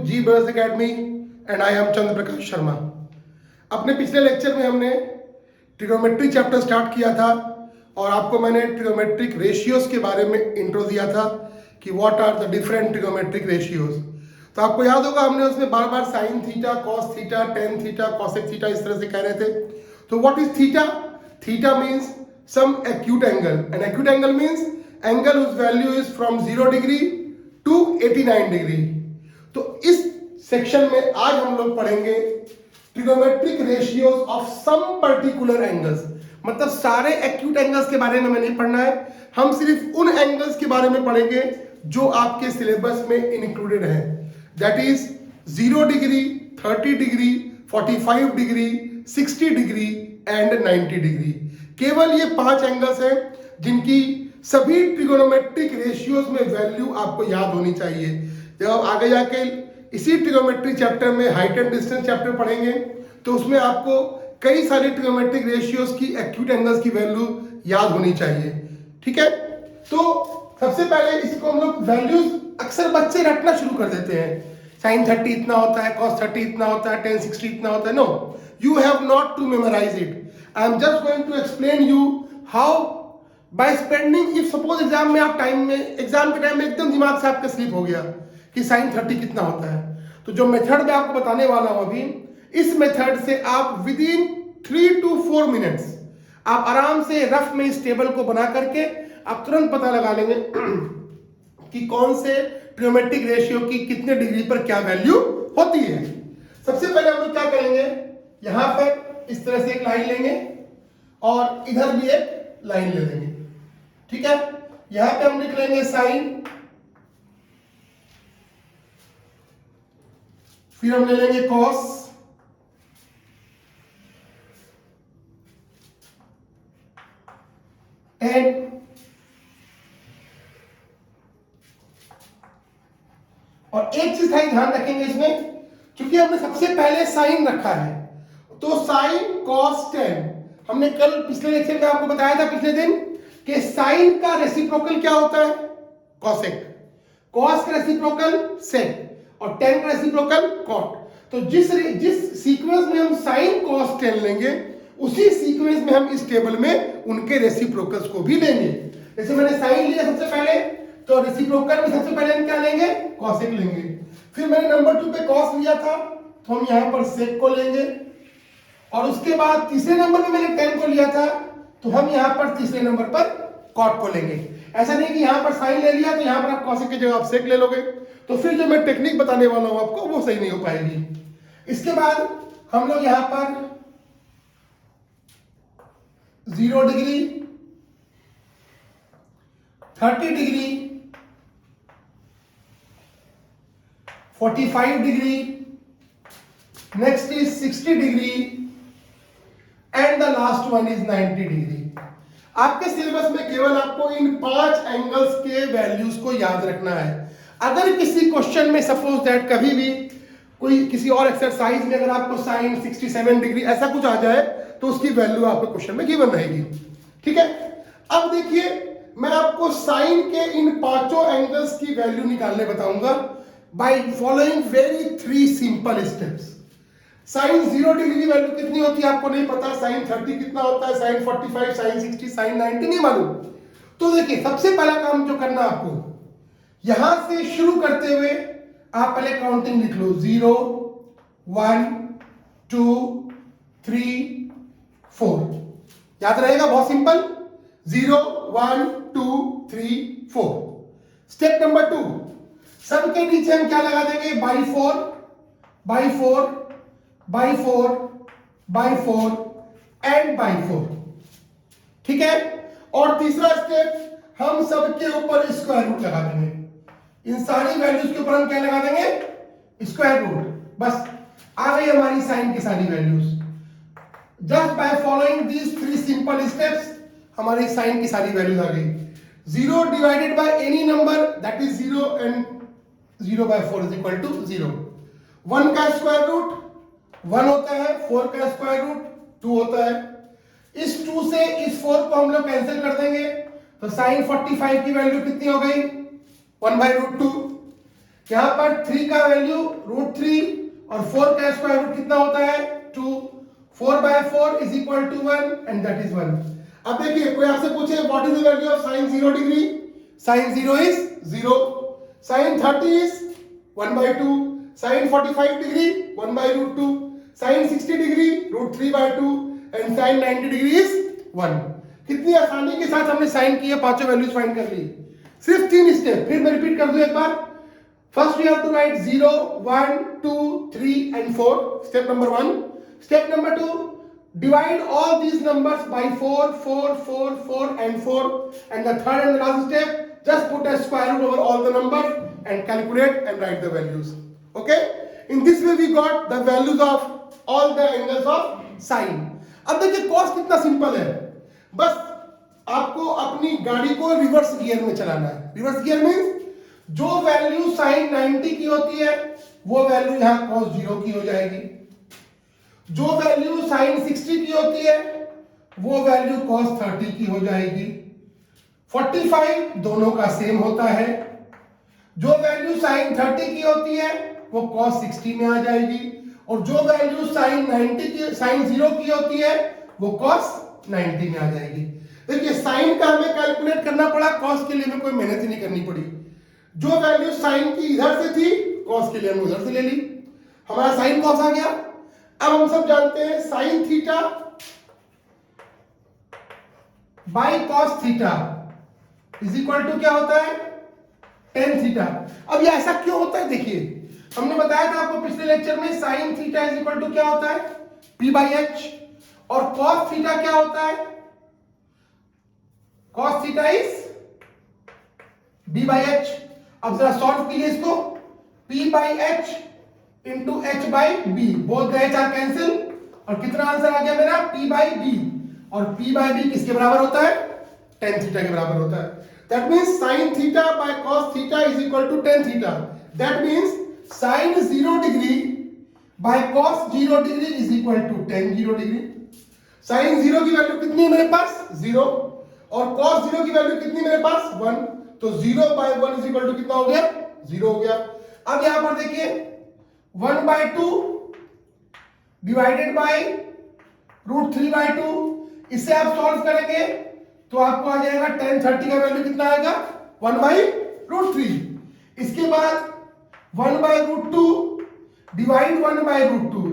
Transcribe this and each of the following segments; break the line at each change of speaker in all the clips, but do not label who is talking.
Ji brothers academy and I am Chandra Prakash Sharma. अपने पिछले lecture में हमने ट्रिग्नोमेट्री चैप्टर स्टार्ट किया था और आपको मैंने ट्रिग्नोमेट्रिक रेशियोज के बारे में इंट्रो दिया था कि what are the different trigonometric ratios. तो आपको याद होगा हमने उसमें बार बार sine theta, cos theta, tan theta, cosec theta इस तरह से कह रहे थे। तो what is theta? Theta means some acute angle and acute angle means angle whose value is from 0 degree to 89 degree. तो इस सेक्शन में आज हम लोग पढ़ेंगे trigonometric ratios of some particular angles. मतलब सारे एक्यूट एंगल्स के बारे में हमें नहीं पढ़ना है, हम सिर्फ उन एंगल्स के बारे में पढ़ेंगे जो आपके सिलेबस में इंक्लूडेड है। That is 0 degree, 30 degree, 45 degree, 60 degree and 90 degree. केवल ये 5 एंगल्स हैं जिनकी सभी ट्रिग्नोमेट्रिक रेशियोज में वैल्यू आपको याद होनी चाहिए। जब आप आगे जाके इसी ट्रिग्नोमेट्री चैप्टर में हाइट एंड डिस्टेंस चैप्टर पढ़ेंगे तो उसमें आपको कई सारे ट्रिग्नोमेट्रिक रेशियोज की एक्यूट एंगल्स की वैल्यू याद होनी चाहिए। ठीक है, तो सबसे पहले इसको हम लोग वैल्यूज अक्सर बच्चे रटना शुरू कर देते हैं। साइन 30 इतना होता है, कॉस 30 इतना होता है, टेन 60 इतना होता है। No, you have not to memorize it. I am just going to explain you how by spending. If suppose exam में आप एग्जाम के टाइम में एकदम दिमाग से आपका स्लिप हो गया कि साइन 30 कितना होता है, तो जो मेथड मैं आपको बताने वाला हूं अभी, इस मेथड से आप विद इन 3 to 4 मिनट्स आप आराम से रफ में इस टेबल को बना करके आप तुरंत पता लगा लेंगे कि कौन से ट्रिग्नोमेट्रिक रेशियो की कितने डिग्री पर क्या वैल्यू होती है। सबसे पहले हम लोग क्या करेंगे, यहां पर इस तरह से एक लाइन लेंगे और इधर भी एक लाइन ले लेंगे। ठीक है, यहां पे हम लिख लेंगे साइन, फिर हम ले लेंगे कॉस, एंड और एक चीज का ध्यान रखेंगे इसमें, क्योंकि हमने सबसे पहले साइन रखा है तो साइन कॉस टेन। हमने कल पिछले लेक्चर में आपको बताया था पिछले दिन कि साइन का रेसिप्रोकल क्या होता है? कॉसेक। कॉस का रेसिप्रोकल सेक और टेन का रेसिप्रोकल कॉट। तो जिस सीक्वेंस में हम साइन कॉस टेन लेंगे उसी सीक्वेंस में हम इस टेबल में उनके रेसिप्रोकल्स को भी लेंगे। जैसे मैंने साइन लिया सबसे पहले, तो रेसिप्रोकल में सबसे पहले हम क्या लेंगे? कॉसेक लेंगे। फिर मैंने नंबर 2 पे कॉस लिया था तो हम यहां पर सेक को लेंगे, और उसके बाद तीसरे नंबर पे मैंने टेन को लिया था तो हम यहां पर तीसरे नंबर पर कॉट को लेंगे। ऐसा नहीं कि यहां पर साइन ले लिया तो यहां पर आप कॉसेक की जगह आप सेक ले लोगे, तो फिर जो मैं टेक्निक बताने वाला हूं आपको वो सही नहीं हो पाएगी। इसके बाद हम लोग यहां पर 0 degree, 30 degree, 45 degree, next is 60 degree and the last one is 90 degree. आपके सिलेबस में केवल आपको इन 5 एंगल्स के वैल्यूज को याद रखना है। अगर किसी क्वेश्चन में सपोज दैट कभी भी कोई किसी और एक्सरसाइज में अगर आपको साइन 67 डिग्री ऐसा कुछ आ जाए तो उसकी वैल्यू आपको क्वेश्चन में गिवन रहेगी। ठीक है, अब देखिए मैं आपको साइन के इन 5 एंगल्स की वैल्यू निकालने बताऊंगा by following very 3 simple steps. Sine 0 degree की वैल्यू कितनी होती है आपको नहीं पता, साइन 30 कितना होता है, साइन 45, साइन 60, साइन 90 नहीं मालूम। तो देखिए सबसे पहला काम जो करना आपको, यहां से शुरू करते हुए आप पहले काउंटिंग लिख लो, 0 1 2 3 4। याद रहेगा, बहुत सिंपल, 0 1 2 3 4। स्टेप नंबर 2, सबके नीचे हम क्या लगा देंगे? By 4 by 4 by 4 by 4 and by 4। ठीक है, और तीसरा स्टेप हम सबके ऊपर स्क्वायर रूट लगा देंगे। इन सारी वैल्यूज के ऊपर हम क्या लगा देंगे? Square root. बस आ गई हमारी साइन की सारी values. Just by following these 3 simple steps हमारी साइन की सारी वैल्यूज आ गई। 0 divided by any number that is 0 and 0 by 4 is equal to 0। 1 का स्क्वायर रूट 1 होता है, 4 का स्क्वायर रूट 2 होता है। इस 2 से इस 4 को हम लोग कैंसिल कर देंगे तो साइन 45 की वैल्यू कितनी हो गई? 1/√2। यहां पर 3 का वैल्यू √3 और 4 का स्क्वायर रूट कितना होता है 2, 4/4 is equal to 1 and that is 1। अब देखिए कोई आपसे पूछे what is the value of sin 0 degree, sin 0 is 0, sin 30 is 1/2, sin 45 degree 1/√2, sin 60 degree √3/2 and sin 90 degree is 1। कितनी आसानी के साथ हमने साइन की है, पांचों वैल्यूज फाइंड कर ली, सिर्फ 3 स्टेप। फिर मैं रिपीट कर दूं एक बार। First we have to write 0, 1, 2, 3 and 4. Step number 1. Step number 2, divide all these numbers by 4, 4, 4, 4 and 4. And the third and the last step, just put a square root over all the numbers and calculate and write the values. Okay? In this way we got the values of all the angles of sine. अब देखिए cos कितना simple है, बस आपको अपनी गाड़ी को reverse gear में चलाना है। रिवर्स गियर मीन्स जो वैल्यू sin 90 की होती है वो वैल्यू यहां cos 0 की हो जाएगी, जो वैल्यू sin 60 की होती है वो वैल्यू cos 30 की हो जाएगी। 45 दोनों का सेम होता है, जो वैल्यू sin 30 की होती है वो cos 60 में आ जाएगी, और जो वैल्यू sin 0 की होती है वो cos 90 में आ जाएगी। देखिए साइन का हमें कैलकुलेट करना पड़ा, cos के लिए हमें कोई मेहनत ही नहीं करनी पड़ी। जो वैल्यू साइन की इधर से थी cos के लिए हमने उधर से ले ली, हमारा साइन cos आ गया। अब हम सब जानते हैं sine theta by cos theta is equal to क्या होता है tan थीटा। अब ये ऐसा क्यों होता है, देखिए हमने बताया था आपको पिछले लेक्चर में sine theta is equal to क्या होता है p/h, और cos थीटा क्या होता है cos थीटा इज b/h। अब जरा सॉल्व कीजिए इसको, p/h into h/b, both the h are cancel, और कितना आंसर आ गया मेरा p/b, और p/b किसके बराबर होता है tan थीटा के बराबर होता है। That means sin theta by cos theta is equal to tan theta. That means sin 0 degree by cos 0 degree is equal to tan 0 degree. sin 0 की वैल्यू कितनी है मेरे पास 0, और cos 0 की वैल्यू कितनी मेरे पास 1, तो 0/1 इज इक्वल टू कितना हो गया 0 हो गया। अब यहां पर देखिए 1/2 डिवाइडेड बाय √3/2, इसे आप सॉल्व करेंगे तो आपको आ जाएगा tan 30 का वैल्यू कितना आएगा 1/√3। इसके बाद 1/√2 divide 1/√2,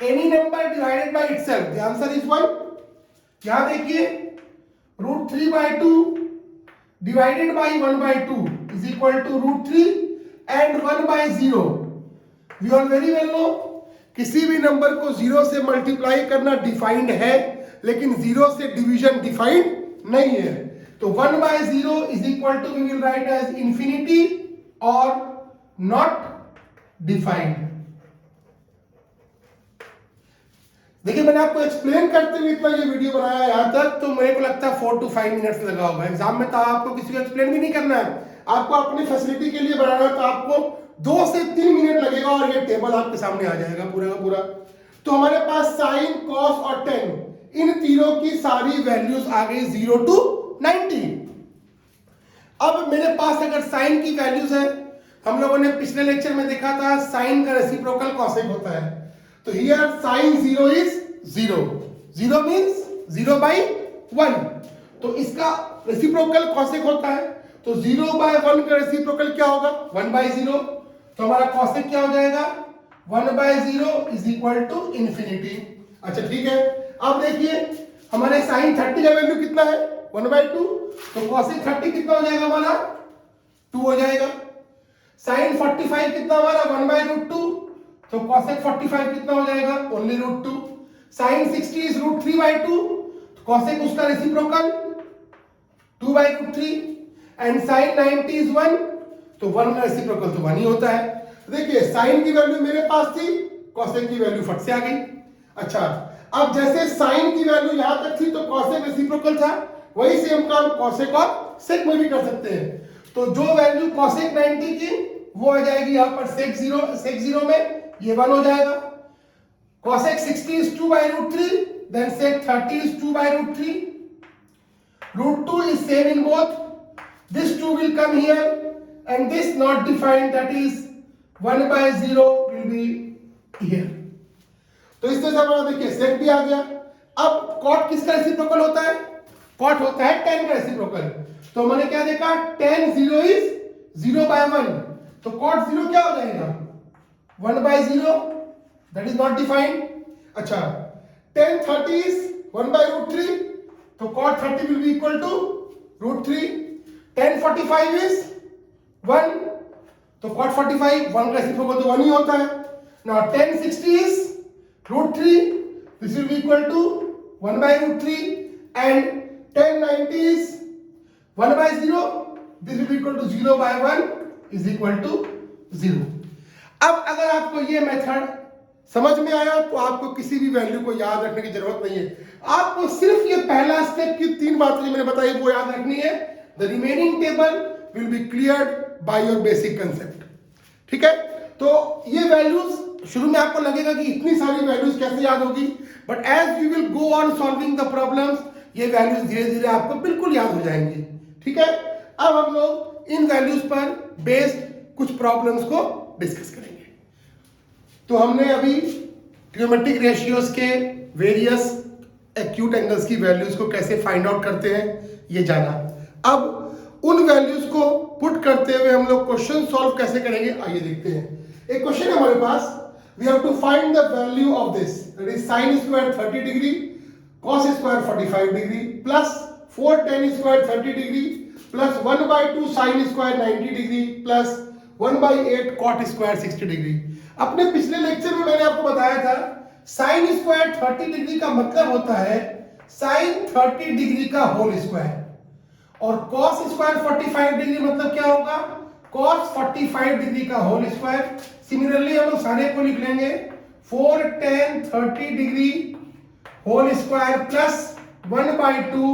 any number divided by itself, the answer is 1। यहां देखिए √3/2 divided by 1/2 is equal to √3 and 1/0। We all very well know किसी भी नंबर को 0 से मल्टीप्लाई करना डिफाइंड है, लेकिन 0 से डिवीजन डिफाइंड नहीं है। तो 1/0 is equal to we will write as infinity or not defined। देखिए मैंने आपको एक्सप्लेन करते हुए इतना ये वीडियो बनाया यहां तक, तो मेरे को लगता है 4 to 5 मिनट्स लगा होगा। एग्जाम में तो आपको किसी को एक्सप्लेन भी नहीं करना है, आपको अपनी फैसिलिटी के लिए बनाना है, तो आपको 2 से 3 मिनट लगेगा और ये टेबल आपके सामने आ जाएगा पूरा का पूरा। तो हमारे पास साइन कॉस और tan इन तीनों की सारी वैल्यूज आ गई 0 to 90। अब मेरे पास अगर साइन की वैल्यूज है, हम लोगों ने पिछले लेक्चर में देखा था साइन का रेसिप्रोकल कॉसेक होता है, तो here sin 0 is 0, 0 means 0/1, तो इसका रेसिप्रोकल कॉसेक होता है, तो 0/1 का रेसिप्रोकल क्या होगा 1/0, तो हमारा कॉसेक क्या हो जाएगा 1/0 इज इक्वल टू इंफिनिटी। अच्छा ठीक है, अब देखिए हमारे sin 30 का वैल्यू कितना है 1/2, तो कॉसेक 30 कितना हो जाएगा हमारा 2 हो जाएगा। sin 45 कितना हमारा 1/√2, तो cosec 45 कितना हो जाएगा ओनली √2। sin 60 इज √3/2, तो cosec उसका रेसिप्रोकल 2/√3, एंड sin 90 इज 1, तो 1 का रेसिप्रोकल तो 1 ही होता है। देखिए sin की वैल्यू मेरे पास थी, cosec की वैल्यू फट से आ गई। अच्छा अब जैसे sin की वैल्यू यहां तक थी तो cosec रेसिप्रोकल था, वही सेम काम cosec और sec में भी कर सकते हैं। तो जो वैल्यू cosec 90 की वो आ जाएगी यहां पर sec 0 में, ये 1 हो जाएगा। cosec 60 is 2/√3, then sec 30 is 2/√3, √2 is same in both, this 2 will come here and this not defined, that is 1/0 will be here. तो इस तरह से हमारा देखिए सेक भी आ गया। अब कॉट किसका रेसिप्रोकल होता है? कॉट होता है tan का रेसिप्रोकल। तो मैंने क्या देखा, tan 0 इज 0/1, तो कॉट 0 क्या हो जाएगा 1/0, दैट इज नॉट डिफाइंड। अच्छा, tan 30 इज 1/√3, तो cot 30 will be equal to √3। tan 45 is 1, तो cot 45 1 का रेसिप्रोकल तो 1 ही होता है। now tan 60 is √3, this will be equal to 1/√3, and tan 90 is 1/0, this will be equal to 0/1 is equal to 0। अब अगर आपको ये मेथड समझ में आया तो आपको किसी भी वैल्यू को याद रखने की जरूरत नहीं है। आपको सिर्फ ये पहला स्टेप की 3 बातें जो मैंने बताई वो याद रखनी है। The remaining table will be cleared by your basic concept. ठीक है, तो ये वैल्यूज शुरू में आपको लगेगा कि इतनी सारी वैल्यूज कैसे याद होगी, but as you will go on solving the problems ये वैल्यूज धीरे धीरे आपको बिल्कुल याद हो जाएंगी। ठीक है, अब हम लोग इन वैल्यूज पर बेस्ड कुछ प्रॉब्लम्स को डिस्कस करेंगे। तो हमने अभी ट्रिग्नोमेट्रिक रेशियोज के वेरियस एक्यूट एंगल्स की वैल्यूज को कैसे फाइंड आउट करते हैं ये जाना। अब उन वैल्यूज को पुट करते हुए हम लोग क्वेश्चन सॉल्व कैसे करेंगे आइए देखते हैं। एक क्वेश्चन है हमारे पास, we have to find the value of this, that is sin square 30 degree, cos square 45 degree, plus 4 tan square 30 degree, plus 1/2 sin square 90 degree, plus 1/8 cot square 60 degree. अपने पिछले लेक्चर में मैंने आपको बताया था sin स्क्वायर 30 डिग्री का मतलब होता है sin 30 डिग्री का होल स्क्वायर, और cos स्क्वायर 45 डिग्री मतलब क्या होगा cos 45 डिग्री का होल स्क्वायर। सिमिलरली हम लोग सारे को लिख लेंगे 4 tan 30 degree whole square plus 1/2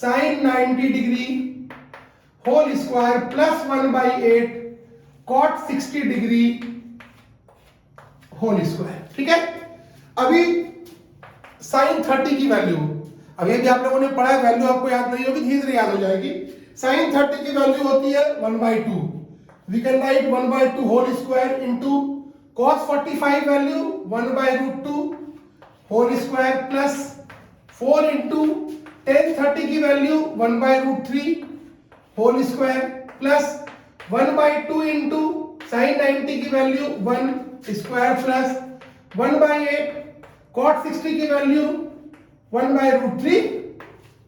sin 90 degree whole square plus 1/8 cot 60 degree whole square. ठीक है, अभी sin 30 की वैल्यू अभी भी आप लोगों ने पढ़ा है, वैल्यू आपको याद नहीं होगी, धीरे धीरे याद हो जाएगी। sin 30 की वैल्यू होती है 1/2, we can write 1/2 whole square into cos 45 value 1/√2 whole square plus 4 into tan 30 की value 1/√3 whole square plus 1/2 into sin 90 की वैल्यू 1 स्क्वायर प्लस 1/8 cot 60 की वैल्यू 1/√3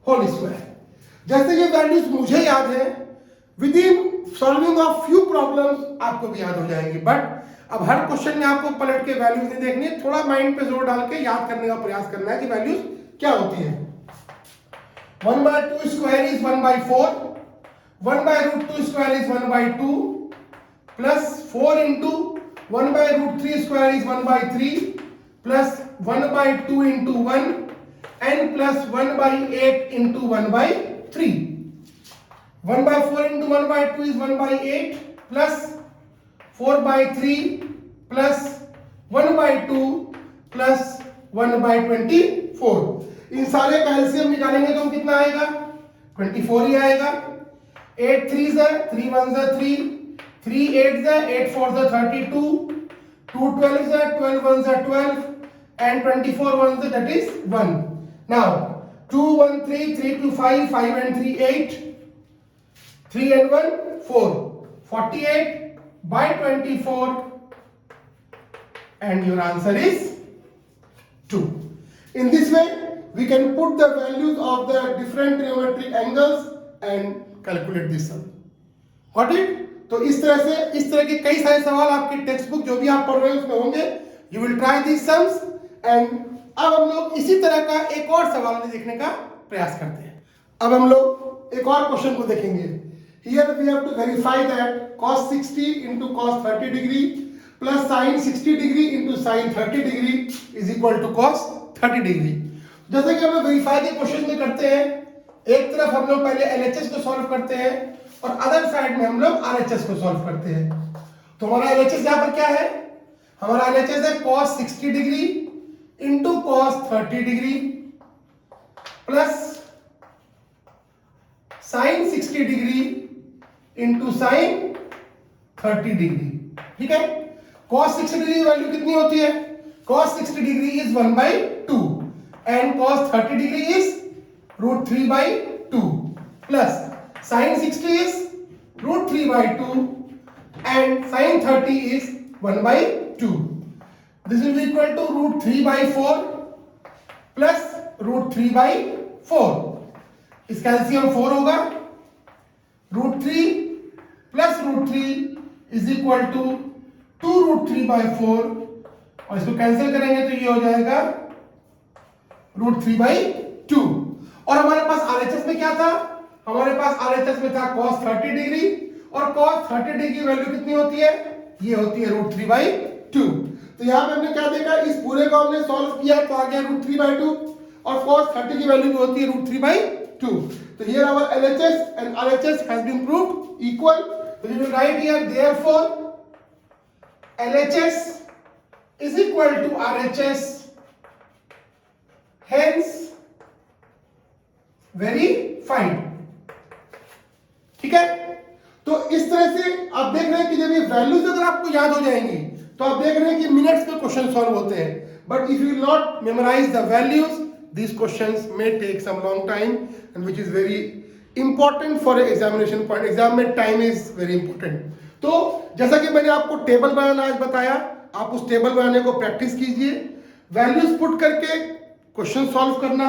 होल स्क्वायर। जैसे ये वैल्यूज मुझे याद है, with in solving of few problems आपको भी याद हो जाएंगी, बट अब हर क्वेश्चन में आपको पलट के वैल्यूज नहीं देखनी है, थोड़ा माइंड पे जोर डाल के याद करने का प्रयास करना है कि वैल्यूज क्या होती है। 1/2 square is 1/4, 1/√2 square is 1/2 plus 4 into 1/√3 square is 1/3 plus 1/2 into 1 and plus 1/8 into 1/3। 1/4 into 1/2 is 1/8 plus 4/3 plus 1/2 plus 1/24। इन सारे का एलसीएम निकालेंगे तो कितना आएगा 24 ही आएगा। 8 3 3 1 3, 3 8 8 4 32, 2 12 12 1 12 and 24 1 that is 1। now 2 1 3 3 2 5 5 and 3 8, 3 and 1 4, 48 by 24 and your answer is 2। in this way we can put the values of the different trigonometric angles and calculate this sum। got it? तो इस तरह के कई सारे सवाल आपके टेक्स्ट बुक जो भी आप पढ़ रहे हैं उसमें होंगे। You will try this sums and अब हम लोग इसी तरह का एक और सवाल देखने का प्रयास करते हैं। अब हम लोग एक और क्वेश्चन को देखेंगे। Here we have to verify that cos 60 into cos 30 degree plus sin 60 degree into sin 30 degree is equal to cos 30 degree. जैसे कि हम लोग वेरीफाई के क्वेश्चन में करते हैं, एक तरफ हम लोग पहले LHS को सॉल्व करते हैं और अदर साइड में हम लोग RHS को सॉल्व करते हैं। तो हमारा LHS यहाँ पर क्या है, हमारा LHS है cos 60 degree into cos 30 degree plus sin 60 degree into sin 30 degree. ठीक है। cos 60 डिग्री की वैल्यू कितनी होती है? cos 60 degree is 1/2 and cos 30 degree is √3/2 plus sin 60 is √3/2 and sin 30 is 1/2. This will be equal to √3/4 plus √3/4. इसका LCM 4 होगा। √3 plus √3 is equal to 2√3/4 और इसको कैंसिल करेंगे तो ये हो जाएगा √3/2। और हमारे पास आरएचएस में क्या था? हमारे पास आरएचएस में था cos 30 डिग्री और cos 30 डिग्री की वैल्यू कितनी होती है? ये होती है √3/2। तो यहाँ पे हमने क्या देखा, इस पूरे को हमने सॉल्व किया तो आ गया √3/2 और cos 30 की वैल्यू भी होती है √3/2। तो here our LHS and RHS has been proved equal. So we will write here therefore LHS is equal to RHS, hence verified. ठीक है। तो इस तरह से आप देख रहे हैं कि जब ये वैल्यूज अगर आपको याद हो जाएंगी तो आप देख रहे हैं कि मिनट्स में क्वेश्चन सॉल्व होते हैं। But if you will not memorize the values these questions may take some long time and which is very important for examination point. Exam में टाइम इज वेरी इंपॉर्टेंट। तो जैसा कि मैंने आपको table बनाना आज बताया, आप उस टेबल बनाने को प्रैक्टिस कीजिए, वैल्यूज पुट करके क्वेश्चन सॉल्व करना,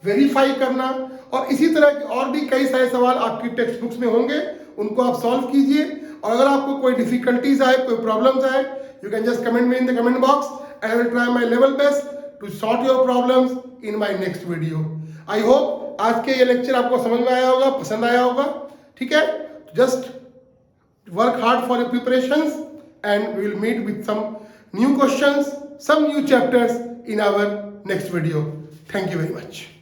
वेरीफाई करना, और इसी तरह के और भी कई सारे सवाल आपकी टेक्स्ट बुक्स में होंगे, उनको आप सॉल्व कीजिए। और अगर आपको कोई डिफिकल्टीज आए, कोई प्रॉब्लम्स आए, you can just comment me in the comment box and I will try my level best to sort your problems in my next video. I hope आज के ये लेक्चर आपको समझ में आया होगा, पसंद आया होगा। ठीक है, just work hard for your preparations and we will meet with some new questions, some new chapters in our next video. Thank you very much.